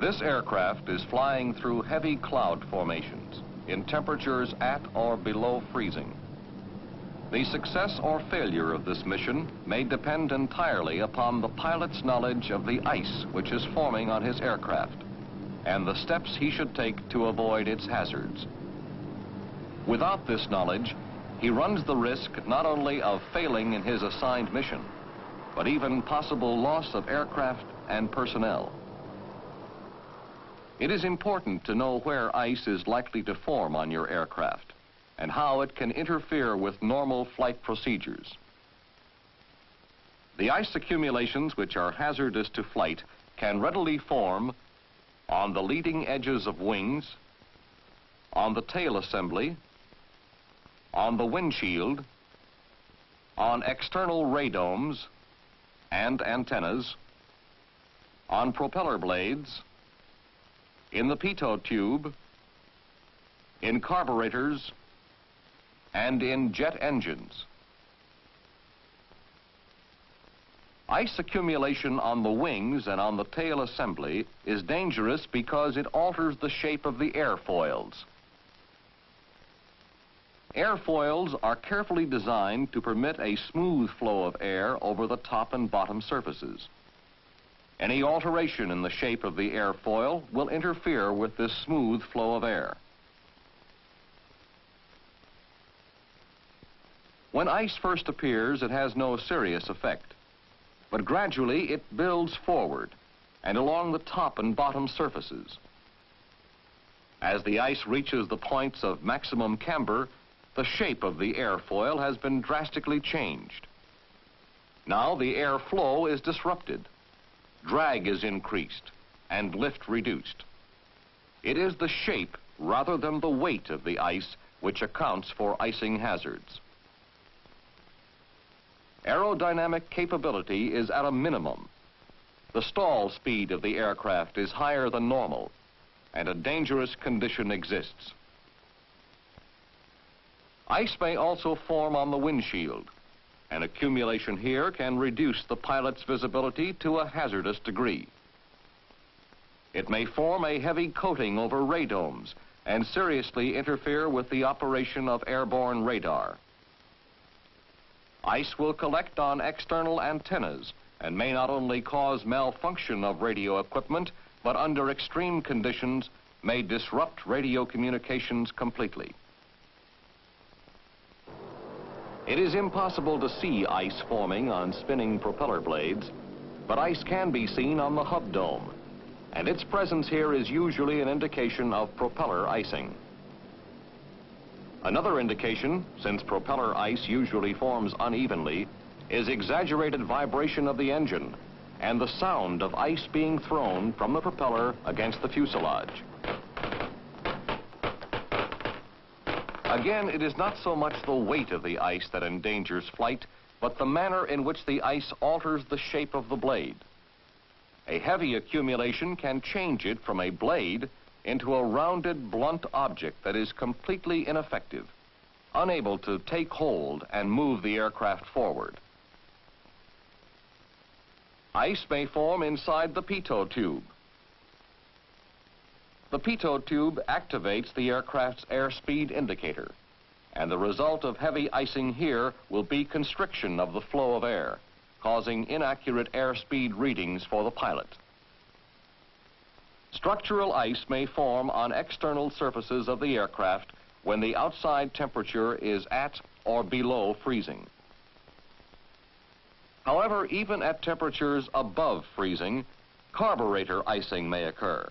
This aircraft is flying through heavy cloud formations in temperatures at or below freezing. The success or failure of this mission may depend entirely upon the pilot's knowledge of the ice which is forming on his aircraft and the steps he should take to avoid its hazards. Without this knowledge, he runs the risk not only of failing in his assigned mission, but even possible loss of aircraft and personnel. It is important to know where ice is likely to form on your aircraft and how it can interfere with normal flight procedures. The ice accumulations which are hazardous to flight can readily form on the leading edges of wings, on the tail assembly, on the windshield, on external radomes and antennas, on propeller blades, in the pitot tube, in carburetors, and in jet engines. Ice accumulation on the wings and on the tail assembly is dangerous because it alters the shape of the airfoils. Airfoils are carefully designed to permit a smooth flow of air over the top and bottom surfaces. Any alteration in the shape of the airfoil will interfere with this smooth flow of air. When ice first appears, it has no serious effect, but gradually it builds forward and along the top and bottom surfaces. As the ice reaches the points of maximum camber, the shape of the airfoil has been drastically changed. Now the airflow is disrupted, drag is increased, and lift reduced. It is the shape rather than the weight of the ice which accounts for icing hazards. Aerodynamic capability is at a minimum. The stall speed of the aircraft is higher than normal, and a dangerous condition exists. Ice may also form on the windshield. An accumulation here can reduce the pilot's visibility to a hazardous degree. It may form a heavy coating over radomes and seriously interfere with the operation of airborne radar. Ice will collect on external antennas and may not only cause malfunction of radio equipment, but under extreme conditions may disrupt radio communications completely. It is impossible to see ice forming on spinning propeller blades, but ice can be seen on the hub dome, and its presence here is usually an indication of propeller icing. Another indication, since propeller ice usually forms unevenly, is exaggerated vibration of the engine and the sound of ice being thrown from the propeller against the fuselage. Again, it is not so much the weight of the ice that endangers flight, but the manner in which the ice alters the shape of the blade. A heavy accumulation can change it from a blade into a rounded, blunt object that is completely ineffective, unable to take hold and move the aircraft forward. Ice may form inside the pitot tube. The pitot tube activates the aircraft's airspeed indicator, and the result of heavy icing here will be constriction of the flow of air, causing inaccurate airspeed readings for the pilot. Structural ice may form on external surfaces of the aircraft when the outside temperature is at or below freezing. However, even at temperatures above freezing, carburetor icing may occur.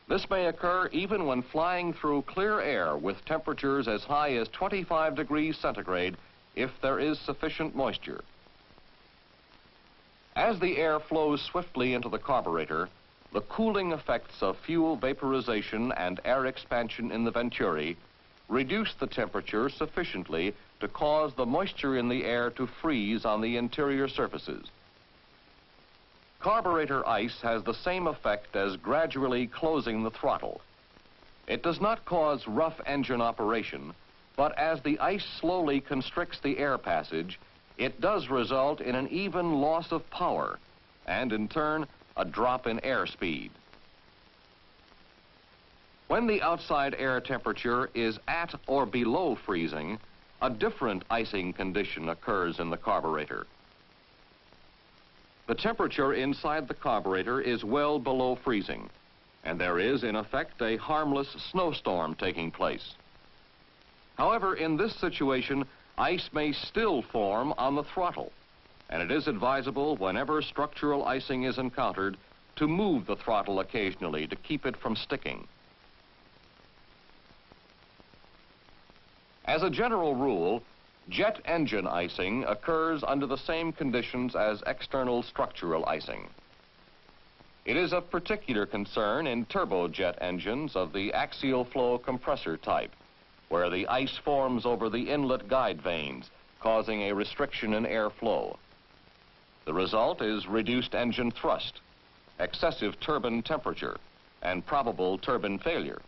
This may occur even when flying through clear air with temperatures as high as 25 degrees centigrade if there is sufficient moisture. As the air flows swiftly into the carburetor, the cooling effects of fuel vaporization and air expansion in the venturi reduce the temperature sufficiently to cause the moisture in the air to freeze on the interior surfaces. Carburetor ice has the same effect as gradually closing the throttle. It does not cause rough engine operation, but as the ice slowly constricts the air passage, it does result in an even loss of power and, in turn, a drop in airspeed. When the outside air temperature is at or below freezing, a different icing condition occurs in the carburetor. The temperature inside the carburetor is well below freezing, and there is, in effect, a harmless snowstorm taking place. However, in this situation, ice may still form on the throttle, and it is advisable whenever structural icing is encountered to move the throttle occasionally to keep it from sticking. As a general rule, jet engine icing occurs under the same conditions as external structural icing. It is of particular concern in turbojet engines of the axial flow compressor type, where the ice forms over the inlet guide vanes, causing a restriction in airflow. The result is reduced engine thrust, excessive turbine temperature, and probable turbine failure.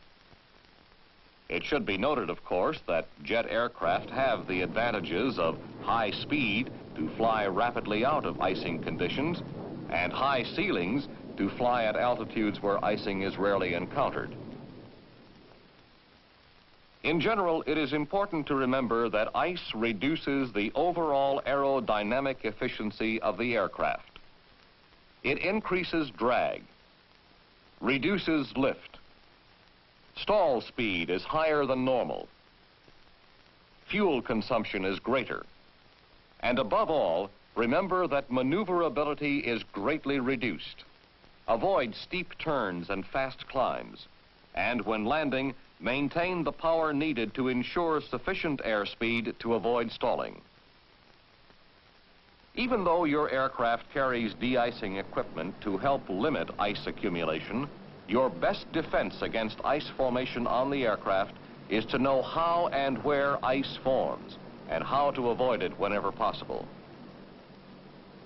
It should be noted, of course, that jet aircraft have the advantages of high speed to fly rapidly out of icing conditions and high ceilings to fly at altitudes where icing is rarely encountered. In general, it is important to remember that ice reduces the overall aerodynamic efficiency of the aircraft. It increases drag, reduces lift. Stall speed is higher than normal. Fuel consumption is greater. And above all, remember that maneuverability is greatly reduced. Avoid steep turns and fast climbs. And when landing, maintain the power needed to ensure sufficient airspeed to avoid stalling. Even though your aircraft carries de-icing equipment to help limit ice accumulation, your best defense against ice formation on the aircraft is to know how and where ice forms and how to avoid it whenever possible.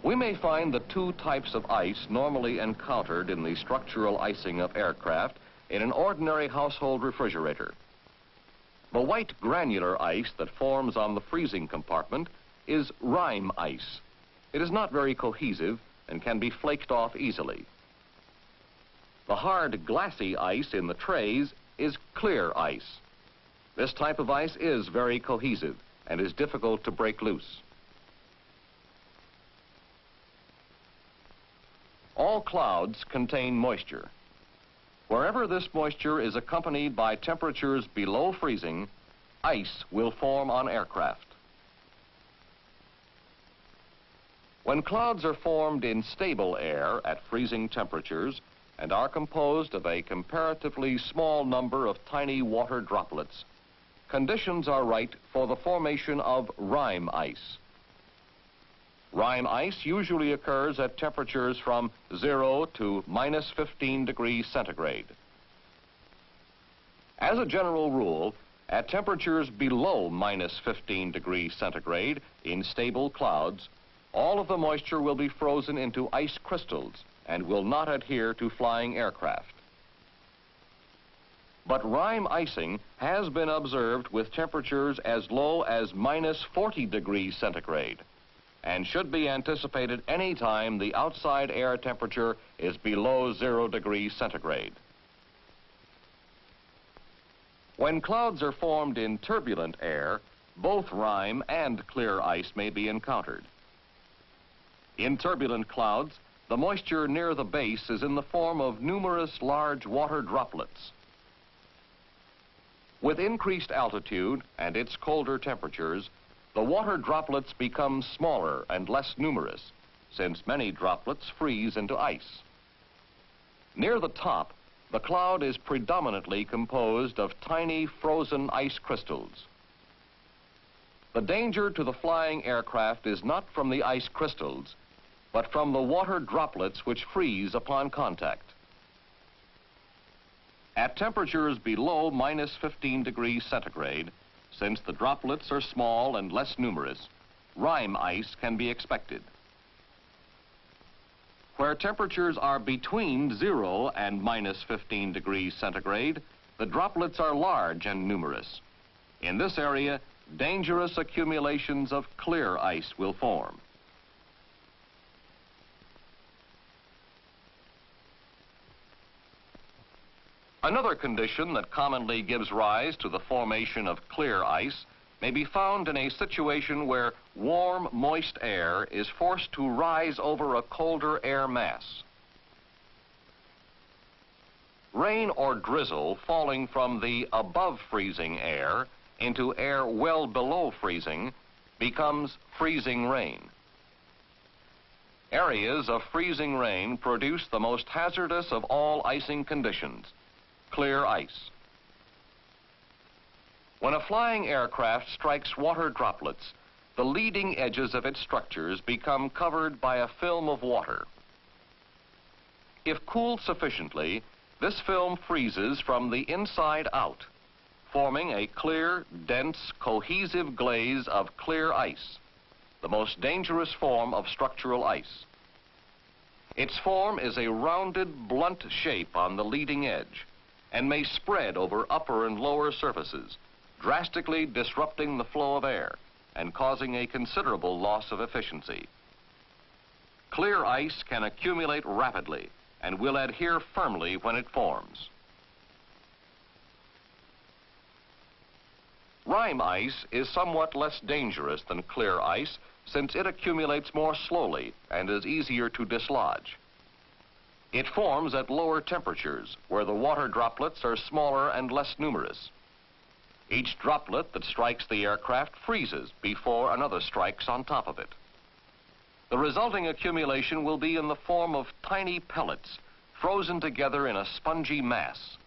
We may find the two types of ice normally encountered in the structural icing of aircraft in an ordinary household refrigerator. The white granular ice that forms on the freezing compartment is rime ice. It is not very cohesive and can be flaked off easily. The hard, glassy ice in the trays is clear ice. This type of ice is very cohesive and is difficult to break loose. All clouds contain moisture. Wherever this moisture is accompanied by temperatures below freezing, ice will form on aircraft. When clouds are formed in stable air at freezing temperatures, and are composed of a comparatively small number of tiny water droplets, conditions are right for the formation of rime ice. Rime ice usually occurs at temperatures from 0 to -15 degrees centigrade. As a general rule, at temperatures below -15 degrees centigrade in stable clouds, all of the moisture will be frozen into ice crystals and will not adhere to flying aircraft. But rime icing has been observed with temperatures as low as -40 degrees centigrade and should be anticipated any time the outside air temperature is below 0 degrees centigrade. When clouds are formed in turbulent air, both rime and clear ice may be encountered. In turbulent clouds, the moisture near the base is in the form of numerous large water droplets. With increased altitude and its colder temperatures, the water droplets become smaller and less numerous, since many droplets freeze into ice. Near the top, the cloud is predominantly composed of tiny frozen ice crystals. The danger to the flying aircraft is not from the ice crystals, but from the water droplets which freeze upon contact. At temperatures below -15 degrees centigrade, since the droplets are small and less numerous, rime ice can be expected. Where temperatures are between 0 and -15 degrees centigrade, the droplets are large and numerous. In this area, dangerous accumulations of clear ice will form. Another condition that commonly gives rise to the formation of clear ice may be found in a situation where warm, moist air is forced to rise over a colder air mass. Rain or drizzle falling from the above freezing air into air well below freezing becomes freezing rain. Areas of freezing rain produce the most hazardous of all icing conditions, clear ice. When a flying aircraft strikes water droplets, the leading edges of its structures become covered by a film of water. If cooled sufficiently, this film freezes from the inside out, forming a clear, dense, cohesive glaze of clear ice, the most dangerous form of structural ice. Its form is a rounded, blunt shape on the leading edge and may spread over upper and lower surfaces, drastically disrupting the flow of air and causing a considerable loss of efficiency. Clear ice can accumulate rapidly and will adhere firmly when it forms. Rime ice is somewhat less dangerous than clear ice since it accumulates more slowly and is easier to dislodge. It forms at lower temperatures where the water droplets are smaller and less numerous. Each droplet that strikes the aircraft freezes before another strikes on top of it. The resulting accumulation will be in the form of tiny pellets frozen together in a spongy mass.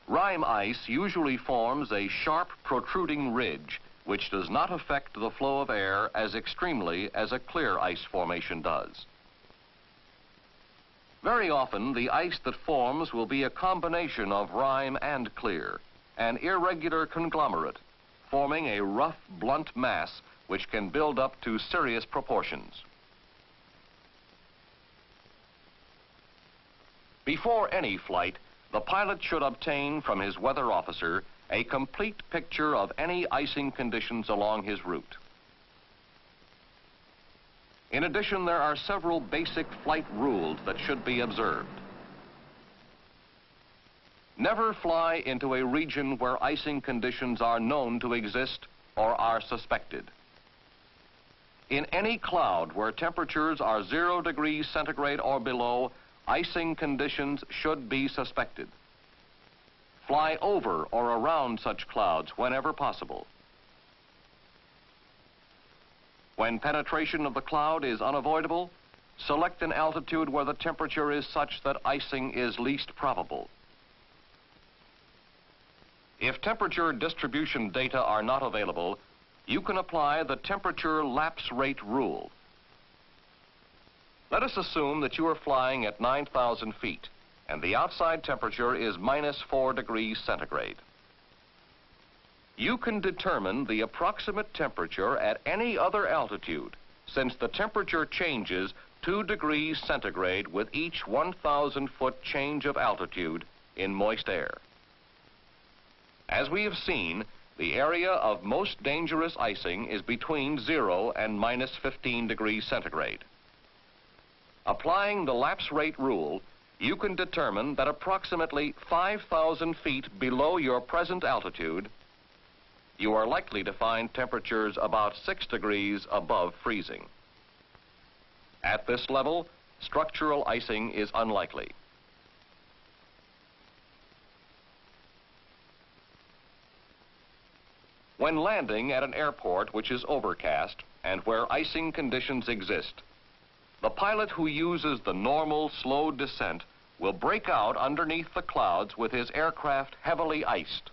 Rime ice usually forms a sharp protruding ridge which does not affect the flow of air as extremely as a clear ice formation does. Very often the ice that forms will be a combination of rime and clear, an irregular conglomerate, forming a rough, blunt mass which can build up to serious proportions. Before any flight, the pilot should obtain from his weather officer a complete picture of any icing conditions along his route. In addition, there are several basic flight rules that should be observed. Never fly into a region where icing conditions are known to exist or are suspected. In any cloud where temperatures are 0 degrees centigrade or below, icing conditions should be suspected. Fly over or around such clouds whenever possible. When penetration of the cloud is unavoidable, select an altitude where the temperature is such that icing is least probable. If temperature distribution data are not available, you can apply the temperature lapse rate rule. Let us assume that you are flying at 9,000 feet and the outside temperature is -4 degrees centigrade. You can determine the approximate temperature at any other altitude since the temperature changes 2 degrees centigrade with each 1,000-foot change of altitude in moist air. As we have seen, the area of most dangerous icing is between 0 and -15 degrees centigrade. Applying the lapse rate rule, you can determine that approximately 5,000 feet below your present altitude, you are likely to find temperatures about 6 degrees above freezing. At this level, structural icing is unlikely. When landing at an airport which is overcast and where icing conditions exist, the pilot who uses the normal slow descent will break out underneath the clouds with his aircraft heavily iced.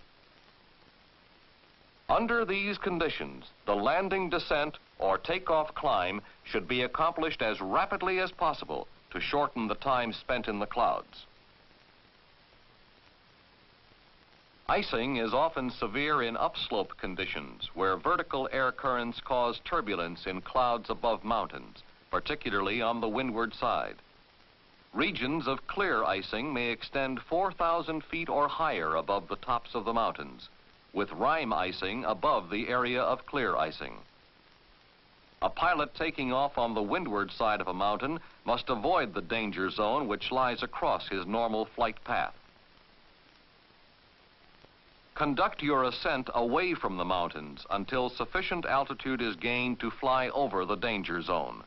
Under these conditions, the landing descent or takeoff climb should be accomplished as rapidly as possible to shorten the time spent in the clouds. Icing is often severe in upslope conditions where vertical air currents cause turbulence in clouds above mountains, particularly on the windward side. Regions of clear icing may extend 4,000 feet or higher above the tops of the mountains, with rime icing above the area of clear icing. A pilot taking off on the windward side of a mountain must avoid the danger zone which lies across his normal flight path. conduct your ascent away from the mountains until sufficient altitude is gained to fly over the danger zone.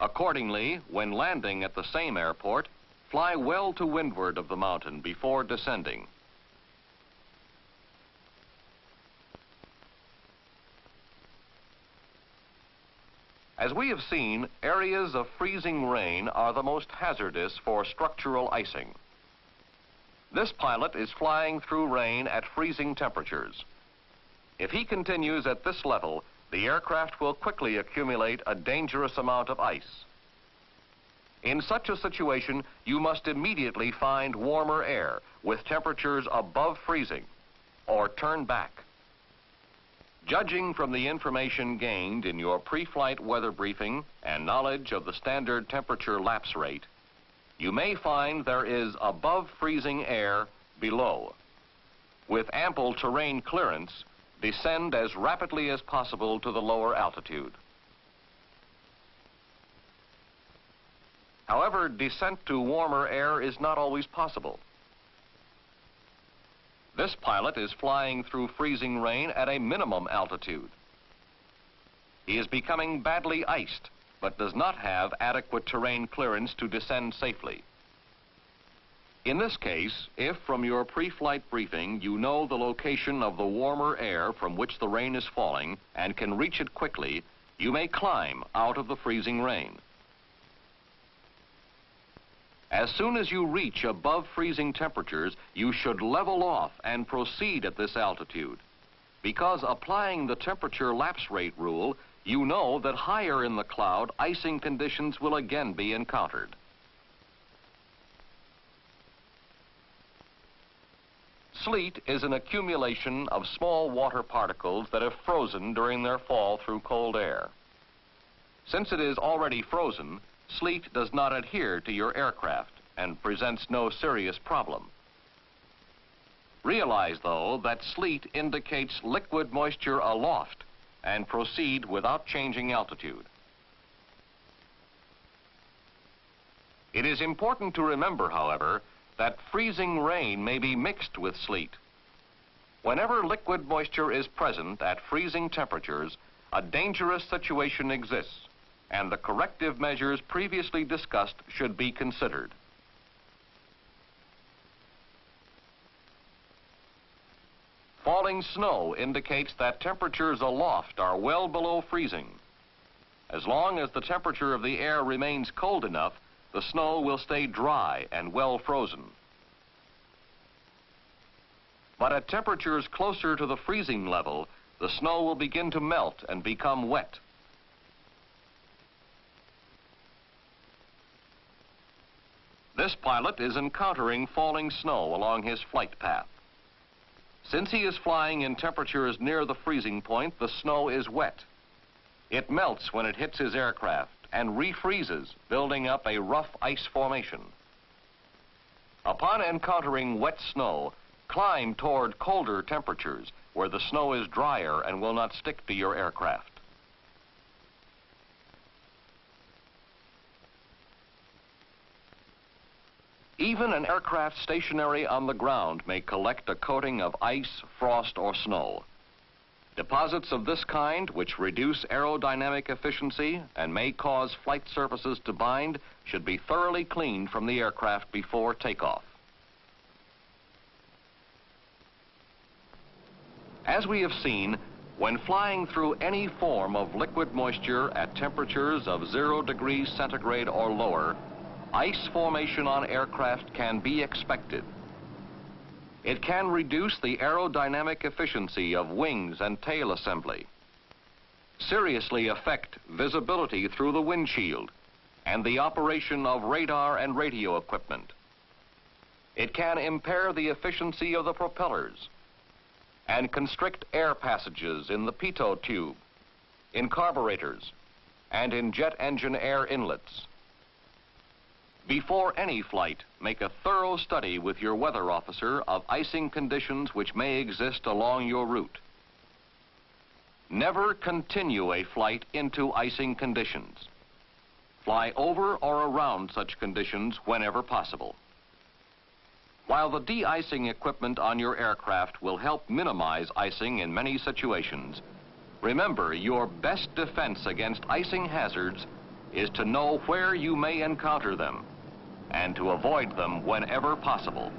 Accordingly, when landing at the same airport, fly well to windward of the mountain before descending. As we have seen, areas of freezing rain are the most hazardous for structural icing. This pilot is flying through rain at freezing temperatures. If he continues at this level, the aircraft will quickly accumulate a dangerous amount of ice. In such a situation, you must immediately find warmer air with temperatures above freezing, or turn back. Judging from the information gained in your pre-flight weather briefing and knowledge of the standard temperature lapse rate, you may find there is above freezing air below. With ample terrain clearance, descend as rapidly as possible to the lower altitude. However, descent to warmer air is not always possible. This pilot is flying through freezing rain at a minimum altitude. He is becoming badly iced, but does not have adequate terrain clearance to descend safely. In this case, if from your pre-flight briefing you know the location of the warmer air from which the rain is falling and can reach it quickly, you may climb out of the freezing rain. As soon as you reach above freezing temperatures, you should level off and proceed at this altitude. Because applying the temperature lapse rate rule, you know that higher in the cloud, icing conditions will again be encountered. Sleet is an accumulation of small water particles that have frozen during their fall through cold air. Since it is already frozen, sleet does not adhere to your aircraft and presents no serious problem. Realize, though, that sleet indicates liquid moisture aloft and proceed without changing altitude. It is important to remember, however, that freezing rain may be mixed with sleet. Whenever liquid moisture is present at freezing temperatures, a dangerous situation exists, and the corrective measures previously discussed should be considered. Falling snow indicates that temperatures aloft are well below freezing. As long as the temperature of the air remains cold enough, the snow will stay dry and well frozen. But at temperatures closer to the freezing level, the snow will begin to melt and become wet. This pilot is encountering falling snow along his flight path. Since he is flying in temperatures near the freezing point, the snow is wet. It melts when it hits his aircraft and refreezes, building up a rough ice formation. Upon encountering wet snow, climb toward colder temperatures where the snow is drier and will not stick to your aircraft. Even an aircraft stationary on the ground may collect a coating of ice, frost, or snow. Deposits of this kind, which reduce aerodynamic efficiency and may cause flight surfaces to bind, should be thoroughly cleaned from the aircraft before takeoff. As we have seen, when flying through any form of liquid moisture at temperatures of 0 degrees centigrade or lower, ice formation on aircraft can be expected. It can reduce the aerodynamic efficiency of wings and tail assembly, seriously affect visibility through the windshield, and the operation of radar and radio equipment. It can impair the efficiency of the propellers and constrict air passages in the pitot tube, in carburetors, and in jet engine air inlets. Before any flight, make a thorough study with your weather officer of icing conditions which may exist along your route. Never continue a flight into icing conditions. Fly over or around such conditions whenever possible. While the de-icing equipment on your aircraft will help minimize icing in many situations, remember your best defense against icing hazards is to know where you may encounter them and to avoid them whenever possible.